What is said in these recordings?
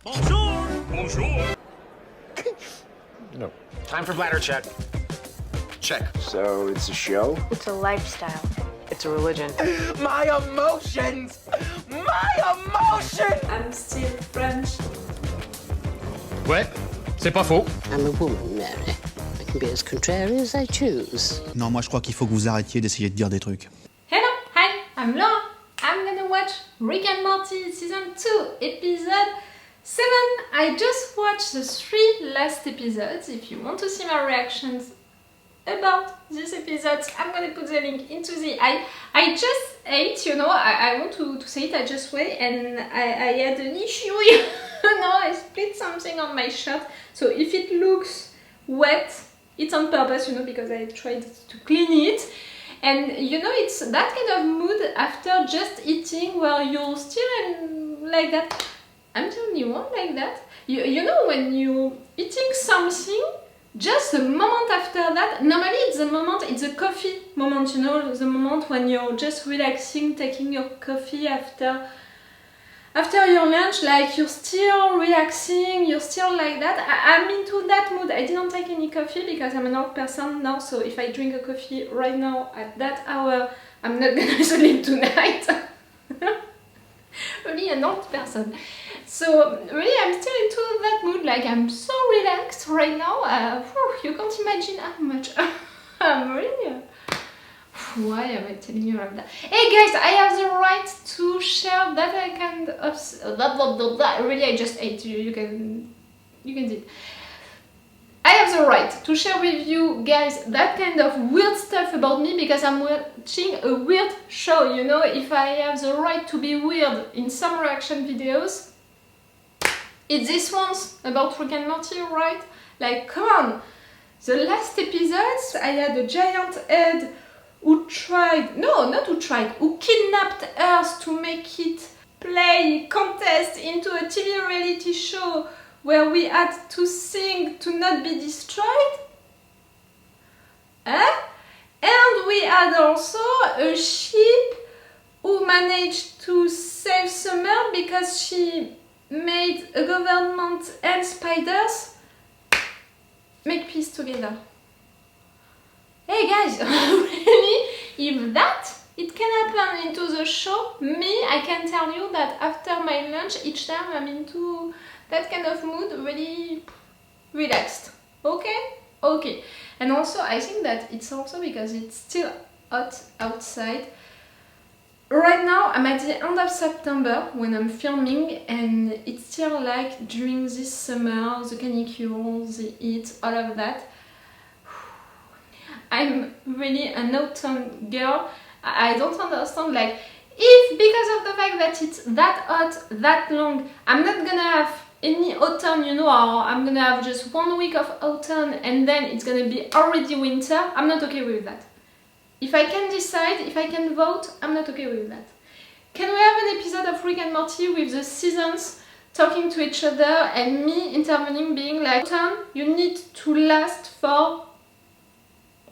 Bonjour! Bonjour! No. Time for bladder check. Check. So it's a show? It's a lifestyle. It's a religion. My emotions! My emotions! I'm still French. Ouais, c'est pas faux. I'm a woman, Mary. I can be as contrary as I choose. Non, moi je crois qu'il faut que vous arrêtiez d'essayer de dire des trucs. Hello, hi, I'm Laura. I'm gonna watch Rick and Morty Season 2, Episode 7. I just watched the 3 last episodes. If you want to see my reactions about these episodes, I'm gonna put the link into the... I just ate, you know, I want to say it, I just wait, and I had an issue, you know, I split something on my shirt, so if it looks wet, it's on purpose, you know, because I tried to clean it. And you know, it's that kind of mood after just eating where you're still like that. I'm the only one like that. You know, when you're eating something, just the moment after that, normally it's the moment, it's a coffee moment, you know, the moment when you're just relaxing, taking your coffee after your lunch, like you're still relaxing, you're still like that. I'm into that mood. I didn't take any coffee because I'm an old person now, so if I drink a coffee right now at that hour, I'm not gonna sleep tonight. Really an old person. So really I'm still into that mood, like I'm so relaxed right now. You can't imagine how much. I'm really... Why am I telling you about that? Hey guys, I have the right to share that kind of... Really, I just ate you. You can see it. I have the right to share with you guys that kind of weird stuff about me because I'm watching a weird show, you know. If I have the right to be weird in some reaction videos, it's this one's about Rick and Morty, right? Like, come on! The last episodes, I had a giant head who kidnapped Earth to make it play contest into a TV reality show where we had to sing to not be destroyed. And we had also a sheep who managed to save Summer because she made a government and spiders make peace together. Hey guys, really? If it can happen into the show, I can tell you that after my lunch, each time I'm into that kind of mood, really relaxed. Okay? Okay. And also, I think that it's also because it's still hot outside. Right now, I'm at the end of September when I'm filming, and it's still like during this summer, the canicule, the heat, all of that. I'm really an autumn girl. I don't understand, like, if because of the fact that it's that hot, that long, I'm not gonna have any autumn, you know, or I'm gonna have just 1 week of autumn and then it's gonna be already winter, I'm not okay with that. If I can decide, if I can vote, I'm not okay with that. Can we have an episode of Rick and Morty with the seasons talking to each other and me intervening, being like, autumn, you need to last for...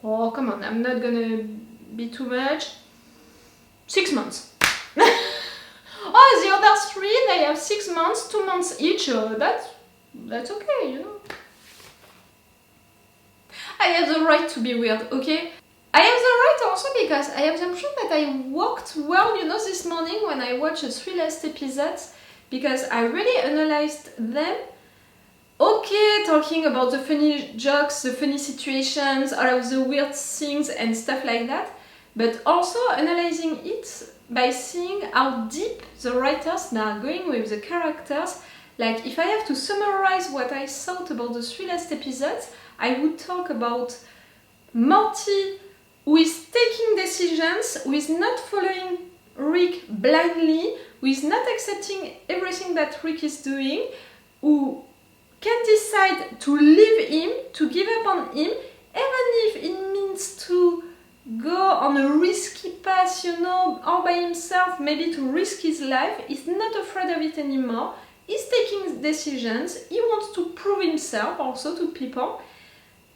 Oh, come on, I'm not gonna be too much. 6 months. Oh, the other 3, they have 6 months, 2 months each. That's okay, you know. I have the right to be weird, okay? I have the right also because I have the impression that I worked well, you know, this morning when I watched the 3 last episodes because I really analyzed them. Okay, talking about the funny jokes, the funny situations, all of the weird things and stuff like that, but also analyzing it by seeing how deep the writers are going with the characters. Like, if I have to summarize what I thought about the 3 last episodes, I would talk about Morty, who is taking decisions, who is not following Rick blindly, who is not accepting everything that Rick is doing, who can decide to leave him, to give up on him, even if it means to go on a risky path, you know, all by himself, maybe to risk his life. He's not afraid of it anymore. He's taking decisions. He wants to prove himself also to people.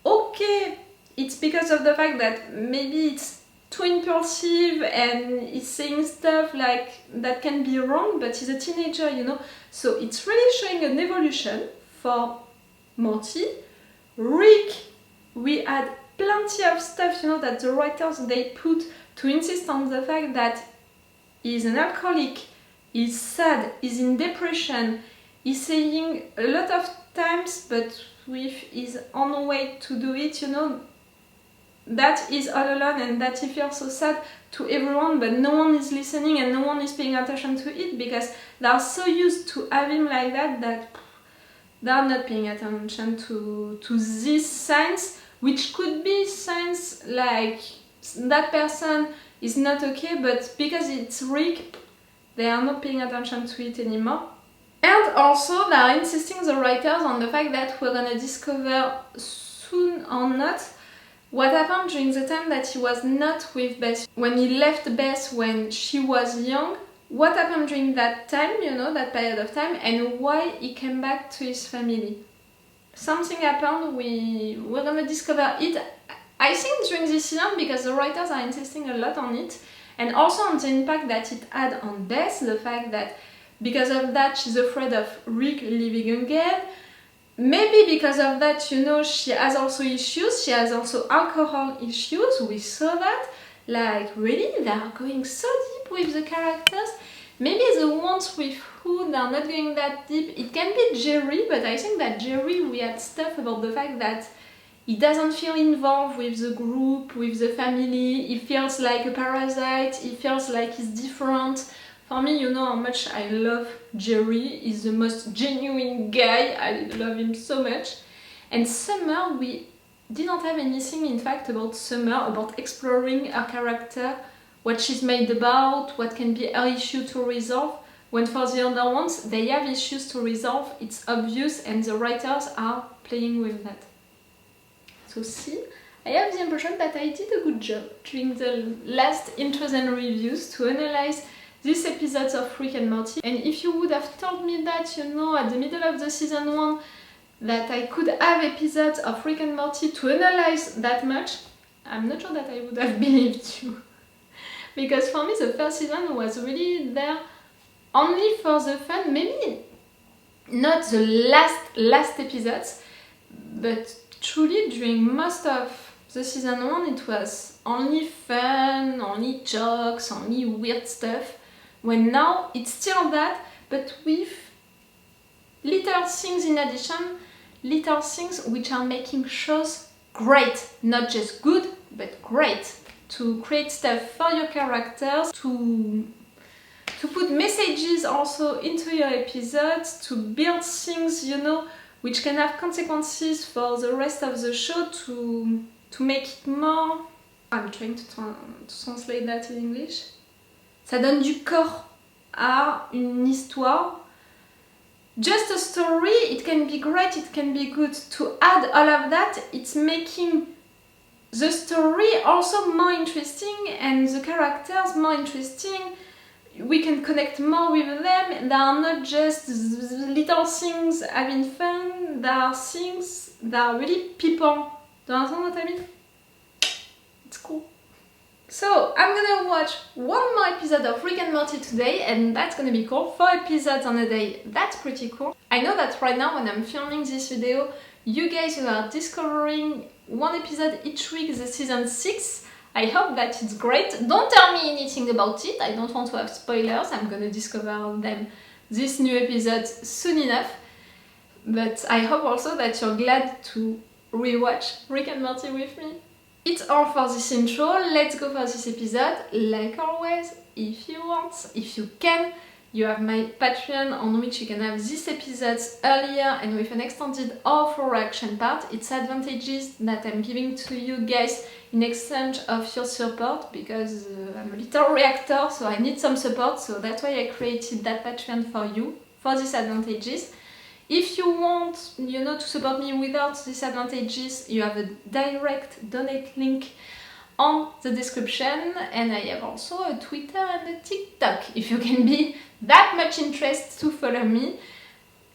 Okay, it's because of the fact that maybe it's too impulsive and he's saying stuff like that can be wrong, but he's a teenager, you know. So it's really showing an evolution for Morty. Rick, we had plenty of stuff, you know, that the writers they put to insist on the fact that he's an alcoholic, he's sad, he's in depression, he's saying a lot of times, but with his own way to do it, you know, that he's all alone and that he feels so sad to everyone, but no one is listening and no one is paying attention to it because they are so used to have him like that that they are not paying attention to these signs, which could be signs like that person is not okay, but because it's Rick, they are not paying attention to it anymore. And also they are insisting, the writers, on the fact that we're gonna discover soon or not what happened during the time that he was not with Beth. When he left Beth when she was young, what happened during that time, you know, that period of time, and why he came back to his family. Something happened, we're gonna discover it, I think, during this season, because the writers are insisting a lot on it, and also on the impact that it had on Beth, the fact that because of that she's afraid of Rick living again. Maybe because of that, you know, she has also issues, she has also alcohol issues, we saw that. Like, really, they are going so deep with the characters. Maybe the ones with who they are not going that deep, it can be Jerry, but I think that Jerry, we had stuff about the fact that he doesn't feel involved with the group, with the family, he feels like a parasite, he feels like he's different. For me, you know how much I love Jerry, he's the most genuine guy, I love him so much. And Summer, we didn't have anything, in fact, about Summer, about exploring her character, what she's made about, what can be her issue to resolve, when for the other ones, they have issues to resolve, it's obvious, and the writers are playing with that. So see, I have the impression that I did a good job during the last intros and reviews to analyze these episodes of Rick and Morty. And if you would have told me that, you know, at the middle of the season 1, that I could have episodes of Rick and Morty to analyze that much, I'm not sure that I would have believed you. Because for me the first season was really there only for the fun, maybe not the last episodes, but truly during most of the season 1 it was only fun, only jokes, only weird stuff, when now it's still that, but with little things in addition, little things which are making shows great, not just good, but great, to create stuff for your characters, to put messages also into your episodes, to build things, you know, which can have consequences for the rest of the show, to make it more... I'm trying to translate that in English. Ça donne du corps à une histoire. Just a story, it can be great, it can be good. To add all of that, it's making the story also more interesting and the characters more interesting. We can connect more with them. They are not just little things having fun, they are things that are really people. Do you understand what I mean? It's cool. So, I'm gonna watch one more episode of Rick and Morty today, and that's gonna be cool. 4 episodes on a day, that's pretty cool. I know that right now when I'm filming this video, you guys are discovering 1 episode each week, the season 6. I hope that it's great. Don't tell me anything about it, I don't want to have spoilers, I'm gonna discover them, this new episode, soon enough. But I hope also that you're glad to rewatch Rick and Morty with me. It's all for this intro, let's go for this episode. Like always, if you want, if you can, you have my Patreon on which you can have these episodes earlier and with an extended or full reaction part. It's advantages that I'm giving to you guys in exchange of your support, because I'm a little reactor, so I need some support, so that's why I created that Patreon for you, for these advantages. If you want, you know, to support me without these advantages, you have a direct donate link on the description, and I have also a Twitter and a TikTok if you can be that much interested to follow me.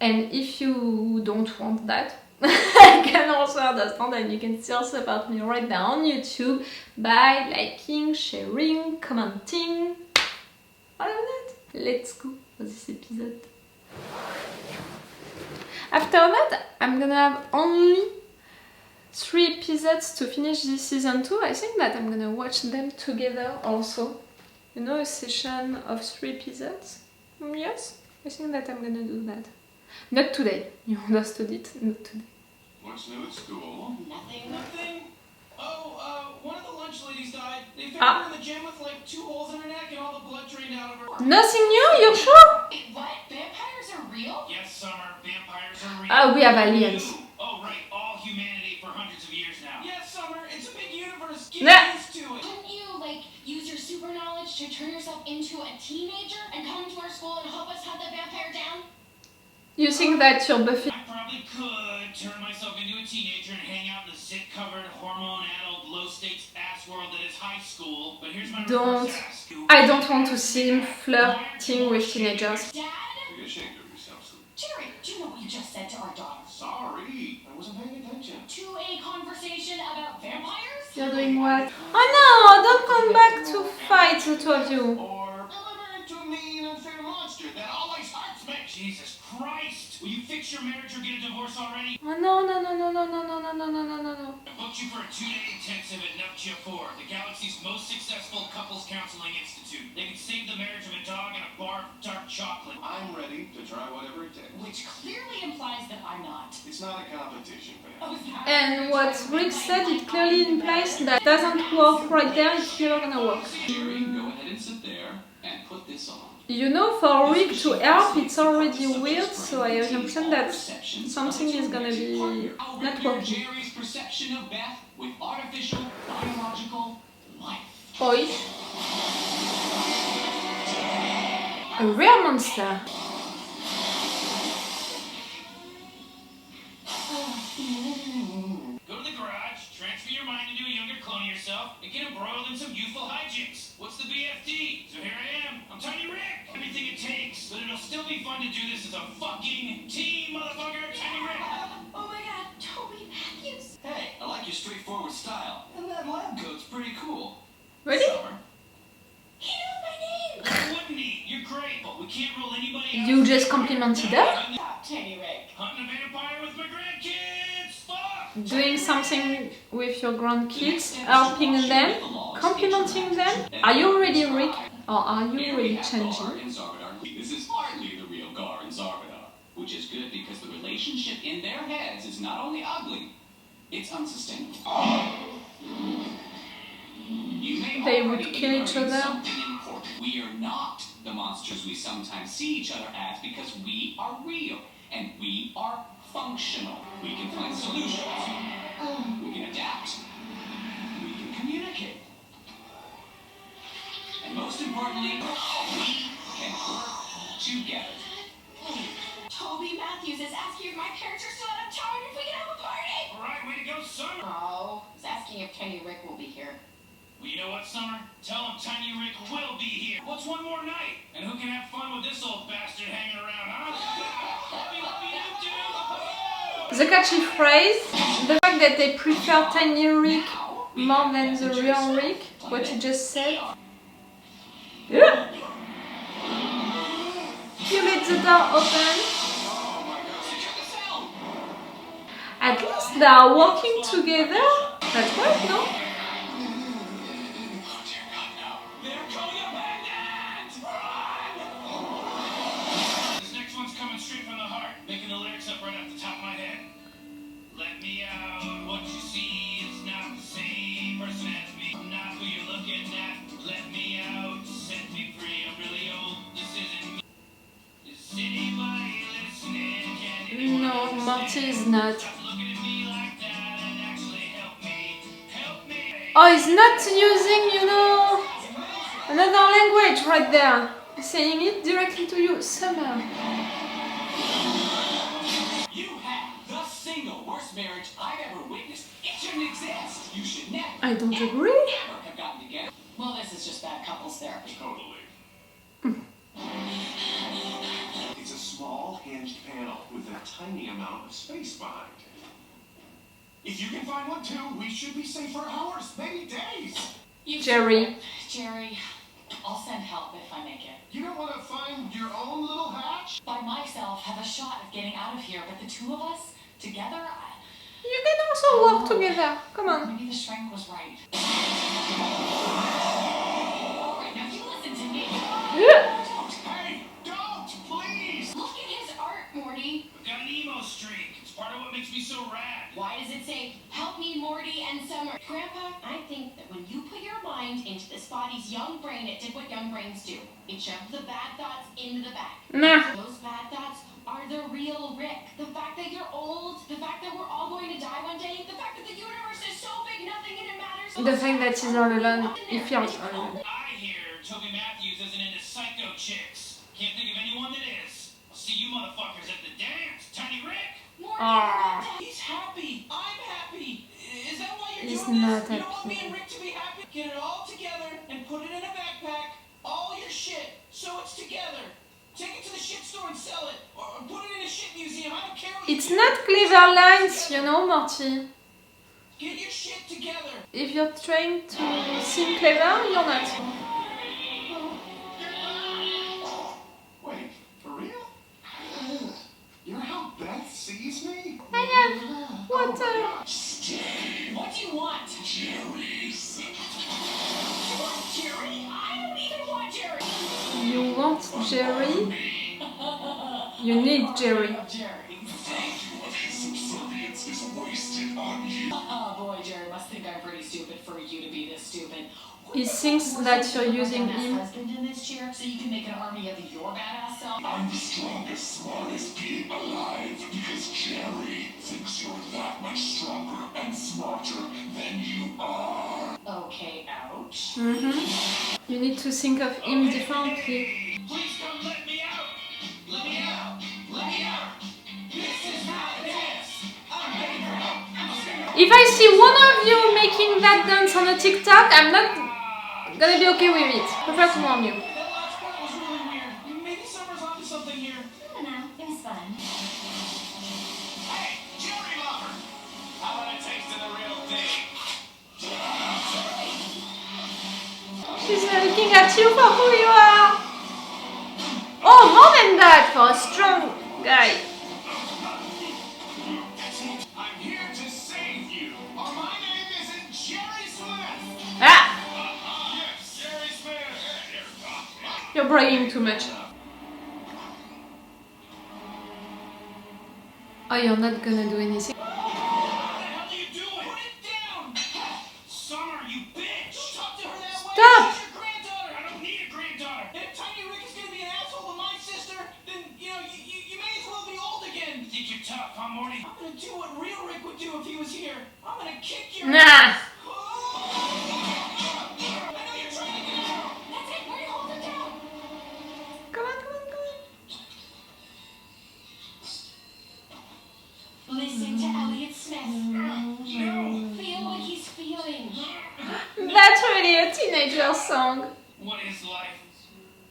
And if you don't want that, I can also understand, and you can still support me right now on YouTube by liking, sharing, commenting, all of that. Let's go for this episode. After that, I'm gonna have only 3 episodes to finish this season 2. I think that I'm gonna watch them together also. You know, a session of 3 episodes? Yes, I think that I'm gonna do that. Not today, you understood it, not today. What's new at school? Nothing. Oh, one of the lunch ladies died. They found her in the gym with like 2 holes in her neck and all the blood drained out of her. Nothing new, you're sure? Wait, what? Vampires are real? Yes, Summer. Vampires are real. Ah, we have aliens. Oh, right. All humanity for hundreds of years now. Yes, Summer. It's a big universe. Get Nah. used to it. Couldn't you, use your super knowledge to turn yourself into a teenager and come to our school and help us hunt the vampire down? You think that you're Buffy? I probably could turn myself into a teenager and hang out in the zit-covered, hormone-addled, low-stakes ass world that is high school. But here's my Don't. reverse ask. I don't want to see him flirting with teenagers. Dad? Be ashamed of yourself, Sue. Jerry, do you know what you just said to our daughter? Sorry, I wasn't paying attention. To a conversation about vampires? You're doing what? Oh no, don't come back to fight, the two of you. Or deliver it to a mean, unfair monster that always hurts me. Jesus Christ! Will you fix your marriage or get a divorce already? Oh no, no, no, no, no, no, no, no, no, no, no, no, no. I booked you for a 2-day intensive at Nuptia 4, the galaxy's most successful couples counseling institute. They can save the marriage of a dog and a bar of dark chocolate. I'm ready to try whatever it takes. Which clearly implies that I'm not. It's not a competition, man. Oh, is that And what Rick said, it clearly implies that doesn't work right there, it's never gonna work. Jerry, go ahead and sit there and put this on. You know, for Rick to help, it's already weird, so I imagine that something is gonna be not working. Jerry's perception of Beth with artificial biological life. Oi. A real monster. Go to the garage, transfer your mind into a younger clone of yourself, and get embroiled in some youthful hijinks. What's the BFD? So here I am. I'm Tiny Rick. Everything it takes, but it'll still be fun to do this as a fucking team, motherfucker. Tiny Rick. Oh my god, Toby Matthews. Hey, I like your straightforward style. And that lab coat's pretty cool. Really? Summer. He knows my name. Why wouldn't he? You're great, but we can't rule anybody out. You just complimented her? Tiny Rick. Hunting a vampire with my grandkids. Fuck. Doing something with your grandkids, helping them, complimenting them. Are you really Rick? Or are you really changing? This is hardly the real Gar and Zarvadar, which is good because the relationship in their heads is not only ugly, it's unsustainable. They would kill each other. We are not the monsters we sometimes see each other as because we are real and we are functional. We can find solutions. We can adapt. We can communicate. And most importantly, we can work together. Toby Matthews is asking if my parents are still out of town if we can have a party. All right, way to go, Summer. Oh, he's asking if Tiny Rick will be here. Well, you know what, Summer? Tell him Tiny Rick will be here. What's one more night? And who can have fun with this old bastard hanging around, huh? The catchy phrase, the fact that they prefer Tiny Rick more than the real Rick, what you just said. Yeah. You let the door open. At least they are working together. That's right, no? This next one's coming straight from the heart, making the lyrics up right off the top of my head. Let me out, what you see is not the same person as me. I'm not who you're looking at. Let me out, set me free. I'm really old, this isn't me. Is anybody listening? Can anyone No, Morty is not. stop looking at me like that and actually help me? Help me! Oh, he's not using, you know, another language right there. He's saying it directly to you. Summer. You have the single worst marriage I've ever witnessed. It shouldn't exist. You should never, I don't agree. ever have gotten together. Well, this is just bad couples therapy. Totally. It's a small hinged panel with a tiny amount of space behind it. If you can find one too, we should be safe for hours, maybe days. Jerry. Jerry, I'll send help if I make it. You don't want to find your own little hatch? By myself, have a shot of getting out of here, but the two of us together, You can also work together. Come on. maybe the shrink was right. Alright, now you listen to me. Hey, don't, please! Look at his art, Morty. I've got an emo streak. It's part of what makes me so rad. Why does it say, help me, Morty and Summer? Grandpa, I think that when you put your mind into this body's young brain, it did what young brains do. It shoved the bad thoughts into the back. Nah. Those bad thoughts are the real Rick. The fact that you're old, the fact that we're all going to die one day, the fact that the universe is so big, nothing in it matters. The fact that he's all alone, he feels all alone. I hear Toby Matthews isn't into psycho chicks. Can't think of anyone that is. I'll see you motherfuckers at the dance, Tiny Rick. He's happy. I'm happy. Is that why you're He's doing not this? You don't want me happy. and Rick to be happy? Get it all together and put it in a backpack. All your shit, so it's together. Take it to the shit store and sell it, or put it in a shit museum. I don't care what It's you do. not clever lines, you know, Morty. Get your shit together. If you're trying to seem clever, you're not. Wait, for real? You're how Beth sees me? I have water. What do you want? Jerry's. You want Jerry? I don't even want Jerry. You want Jerry? You need Jerry. Jerry. Of his subservience is wasted on you. Oh boy, Jerry must think I'm pretty stupid for you to be this stupid. He thinks that you're using him. Husband in this chair so you can make an army of your badass self. I'm the strongest, smartest being alive because Jerry thinks you're that much stronger and smarter than you are. Okay, ouch. You need to think of him differently. Please come let me out. Let me out. Let me out. This is not a dance. I'm begging for help. I'm scared. If I see one of you making that dance on a TikTok, I'm not gonna be okay with it. Prefer to warn you. That last part was really weird. Maybe Summer's onto something here. I don't know, it was fun. Hey, Jerry lover. How about a taste of the real thing? She's looking at you for who you are. Oh, more than that, for a strong guy. I'm here to save you. My name isn't Jerry Smith. Ah, Yes, Jerry Smith. you're bragging too much. Oh, you're not gonna do anything. What the hell are you doing? Put it down. Summer, you bitch. Don't talk to her that way. Stop. She's your granddaughter. I don't need a granddaughter. And if Tiny Rick is gonna be an asshole to my sister, then you may as well be old again. You think you're tough, huh, Morty? I'm gonna do what real Rick would do if he was here. I'm gonna kick your Nah. ass. I know you're trying to get out. That's it, Morty, hold him down. Come on, come on, come on. Listen to Elliot Smith. No. Feel what he's feeling. That's really a teenager song. What is life?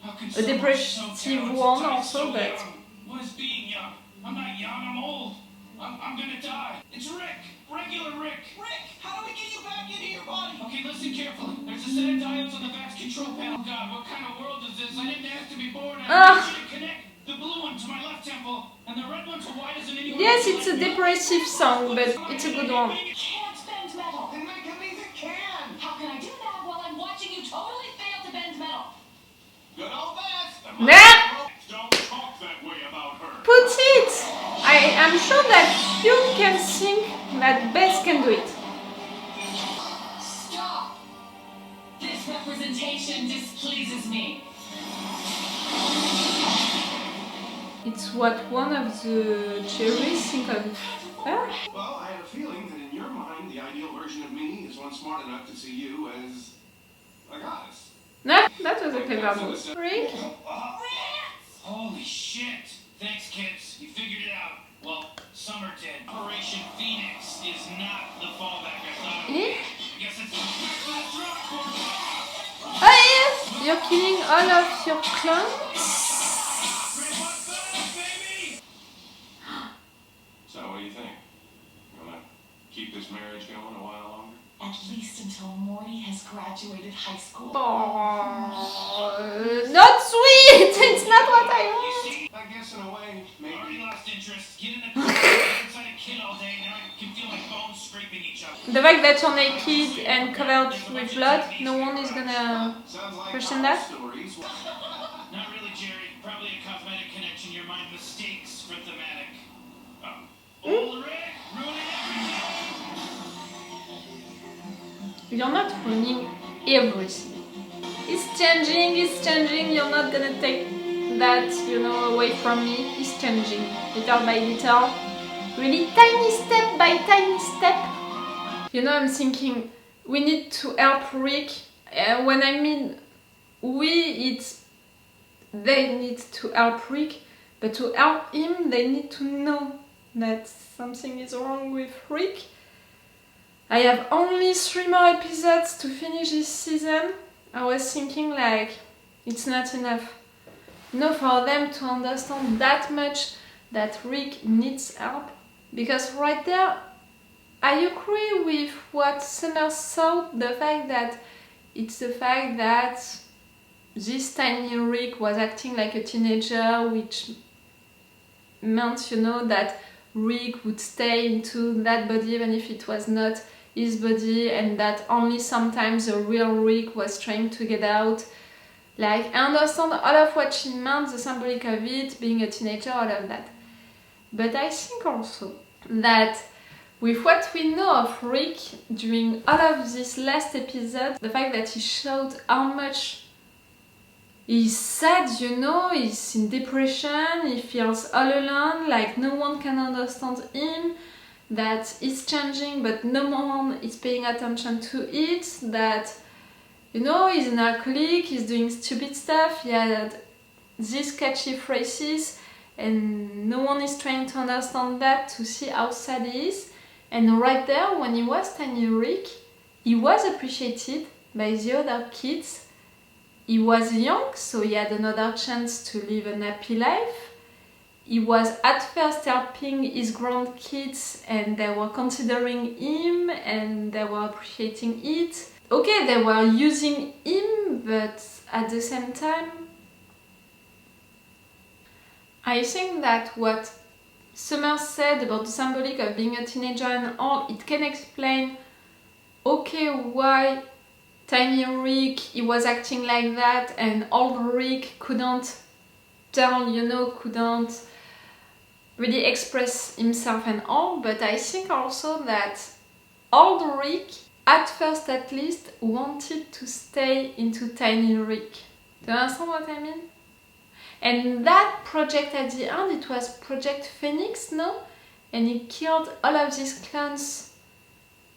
How can A someone depressive so talented one die also, so but- young? What is being young? I'm not young, I'm old. I'm gonna die. It's Rick. Regular Rick. Rick, how do we get you back into your body? Okay, listen carefully. There's a set of diodes on the VATS control panel. God, what kind of world is this? I didn't ask to be born. I need you to connect the blue one to my left temple and the red one to why doesn't anyone... Yes, it's a depressive song, but it's a good one. Can't bend metal. Then make it means it can. How can I do that while I'm watching you totally fail to bend metal? Good old Beth. Nah. Don't talk that way about her. Put it! I am sure that you can think that Beth can do it. Stop! This representation displeases me. It's what one of the cherries think of. Huh? Well, I had a feeling that in your mind, the ideal version of me is one smart enough to see you as a goddess. No, that was a clever move. Rick? Holy shit! Thanks, kids. You figured it out. Well, Summer did. Operation Phoenix is not the fallback I thought it would be. Eh? I guess it's back to the drop course. Oh yes! You're killing all of your clones? Grandpa's back, baby! So, what do you think? Gonna Keep this marriage going a while longer? At least until Morty has graduated high school. Not sweet! It's not what I want! I guess in a way, maybe. Already lost interest. Get in the car, inside a kid all day, now I can feel my bones scraping each other. The fact that you're naked and covered with blood, no one is gonna question that? Not really, Jerry. Probably a cosmetic connection your mind mistakes for thematic. Old Rick, ruining everything! You're not ruining everything. It's changing, you're not gonna take that, away from me. It's changing, little by little. Really tiny step by tiny step. I'm thinking, we need to help Rick. When I mean we, they need to help Rick. But to help him, they need to know that something is wrong with Rick. I have only 3 more episodes to finish this season. I was thinking it's not enough. For them to understand that much that Rick needs help. Because right there, I agree with what Summer thought, the fact that this tiny Rick was acting like a teenager, which meant, that Rick would stay into that body even if it was not his body, and that only sometimes the real Rick was trying to get out. I understand all of what she meant, the symbolic of it, being a teenager, all of that. But I think also that with what we know of Rick during all of this last episode, the fact that he showed how much he's sad, he's in depression, he feels all alone, no one can understand him, that he's changing but no one is paying attention to it, that he's an alcoholic, he's doing stupid stuff, he had these catchy phrases and no one is trying to understand that, to see how sad he is. And right there, when he was tiny Rick, he was appreciated by the other kids. He was young, so he had another chance to live an happy life. He was at first helping his grandkids and they were considering him and they were appreciating it. Okay, they were using him, but at the same time, I think that what Summer said about the symbolic of being a teenager and all, it can explain, okay, why tiny Rick, he was acting like that and old Rick couldn't couldn't really express himself and all, but I think also that old Rick, at first at least, wanted to stay into tiny Rick. Do you understand what I mean? And that project at the end, it was Project Phoenix, no? And he killed all of these clones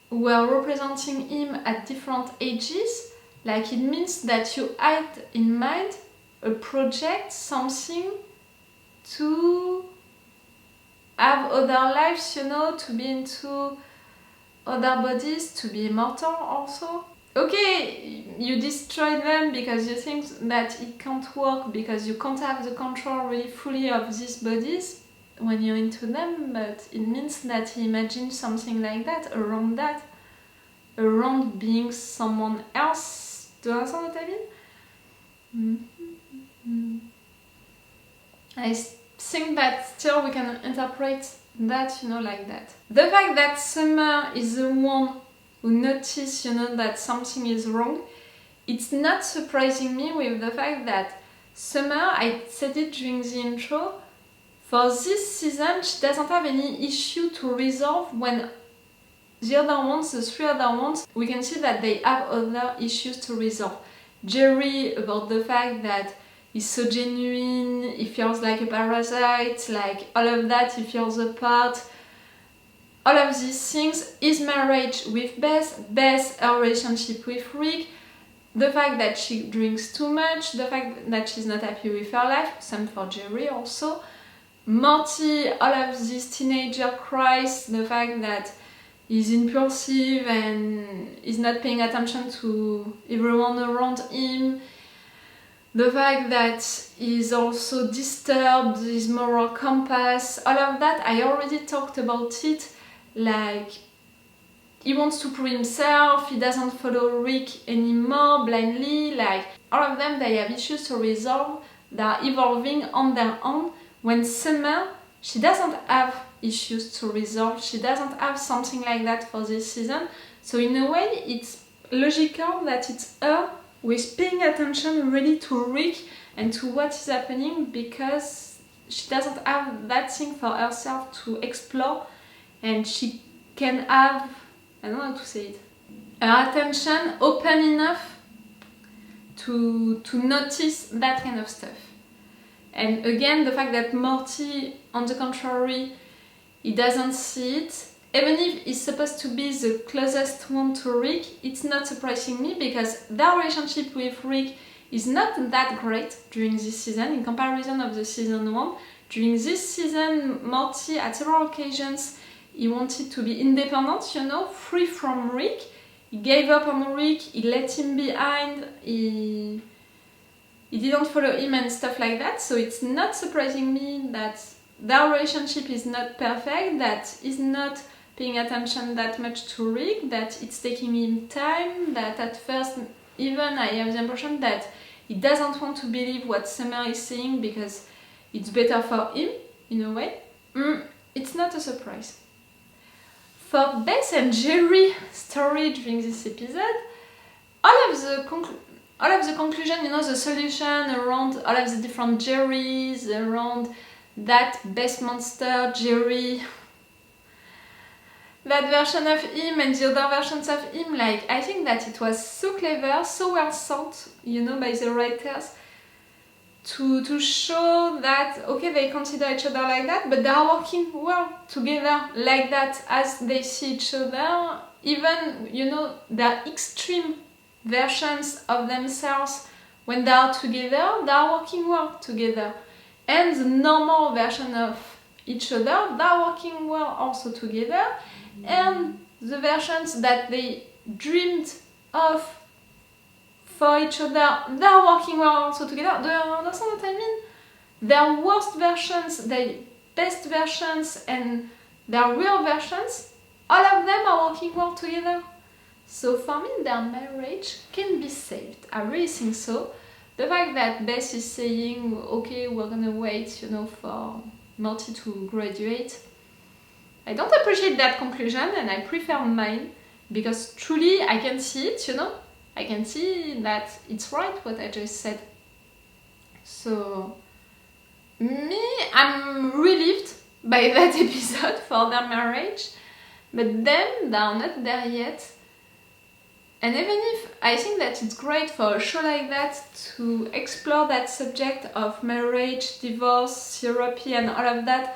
who were representing him at different ages. It means that you had in mind a project, something to have other lives, to be into other bodies, to be immortal also. Okay, you destroy them because you think that it can't work, because you can't have the control really fully of these bodies when you're into them, but it means that he imagined something like that, around being someone else. Do you understand what I mean? Mm-hmm. I think that still we can interpret that, like that. The fact that Summer is the one who notice, that something is wrong, it's not surprising me with the fact that Summer, I said it during the intro, for this season she doesn't have any issue to resolve when the other ones, the 3 other ones, we can see that they have other issues to resolve. Jerry, about the fact that he's so genuine, he feels like a parasite, all of that, he feels apart. All of these things, his marriage with Beth, her relationship with Rick, the fact that she drinks too much, the fact that she's not happy with her life, same for Jerry also. Morty, all of these teenager cries, the fact that he's impulsive and he's not paying attention to everyone around him. The fact that he's also disturbed, his moral compass, all of that, I already talked about it. he wants to prove himself, he doesn't follow Rick anymore blindly, like all of them, they have issues to resolve, they are evolving on their own, when Summer, she doesn't have issues to resolve, she doesn't have something like that for this season, so in a way it's logical that it's her who is paying attention really to Rick and to what is happening, because she doesn't have that thing for herself to explore, and she can have, I don't know how to say it, her attention open enough to notice that kind of stuff. And again, the fact that Morty, on the contrary, he doesn't see it, even if he's supposed to be the closest one to Rick, it's not surprising me, because their relationship with Rick is not that great during this season in comparison of the season 1. During this season, Morty, at several occasions, he wanted to be independent, you know, free from Rick. He gave up on Rick, he let him behind, he didn't follow him and stuff like that, so it's not surprising me that their relationship is not perfect, that he's not paying attention that much to Rick, that it's taking him time, that at first even I have the impression that he doesn't want to believe what Summer is saying because it's better for him, in a way. It's not a surprise. For Beth and Jerry story during this episode, all of the conclusion, you know, the solution around all of the different Jerrys, around that best monster, Jerry, that version of him and the other versions of him, like, I think that it was so clever, so well thought, you know, by the writers, to show that, okay, they consider each other like that, but they are working well together like that as they see each other, even, you know, their extreme versions of themselves, when they are together, they are working well together. And the normal version of each other, they are working well also together. And the versions that they dreamed of for each other, they are working well also together. Do you understand what I mean? Their worst versions, their best versions, and their real versions, all of them are working well together. So for me, their marriage can be saved. I really think so. The fact that Beth is saying, okay, we're gonna wait, you know, for Morty to graduate, I don't appreciate that conclusion, and I prefer mine, because truly I can see it, you know, I can see that it's right what I just said. So, me, I'm relieved by that episode for their marriage, but them, they are not there yet. And even if I think that it's great for a show like that to explore that subject of marriage, divorce, therapy and all of that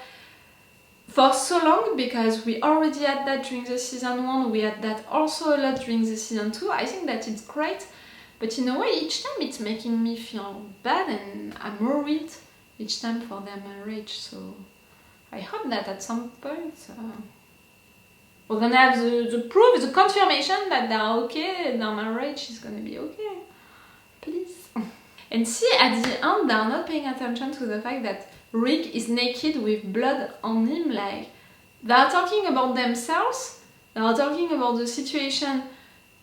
for so long, because we already had that during the season 1, we had that also a lot during the season 2, I think that it's great, but in a way each time it's making me feel bad and I'm worried each time for their marriage, so I hope that at some point we're gonna have the proof, the confirmation that they're okay, their marriage is gonna be okay. Please. And see, at the end, they're not paying attention to the fact that Rick is naked with blood on him, like, they're talking about themselves, they're talking about the situation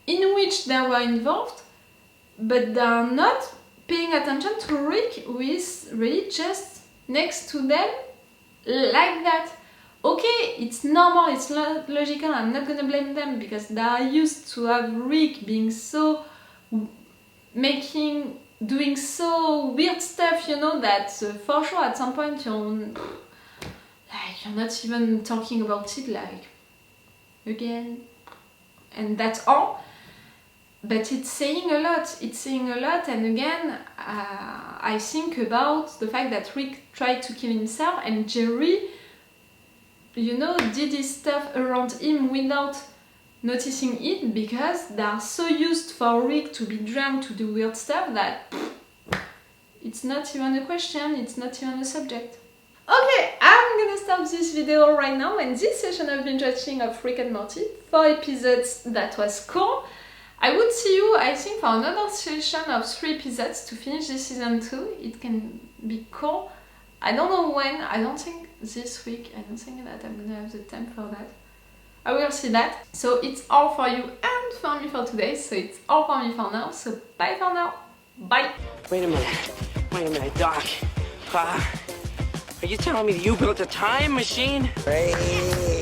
in which they were involved, but they're not paying attention to Rick, who is really just next to them, like that. Okay, it's normal, it's logical, I'm not gonna blame them, because they are used to have Rick being so... doing so weird stuff, you know, that for sure at some point you're not even talking about it, like, again, and that's all. But it's saying a lot, and again, I think about the fact that Rick tried to kill himself, and Jerry, you know, did his stuff around him without noticing it, because they are so used for Rick to be drunk, to do weird stuff, that it's not even a question, it's not even a subject. Okay, I'm gonna stop this video right now, and this session of binge watching of Rick and Morty, 4 episodes, that was cool. I would see you, I think, for another session of 3 episodes to finish this season 2. It can be cool. I don't know when, I don't think this week, I don't think that I'm gonna have the time for that. I will see that. So it's all for you and for me for today. So it's all for me for now. So bye for now. Bye. Wait a minute, Doc. Are you telling me that you built a time machine? Hey.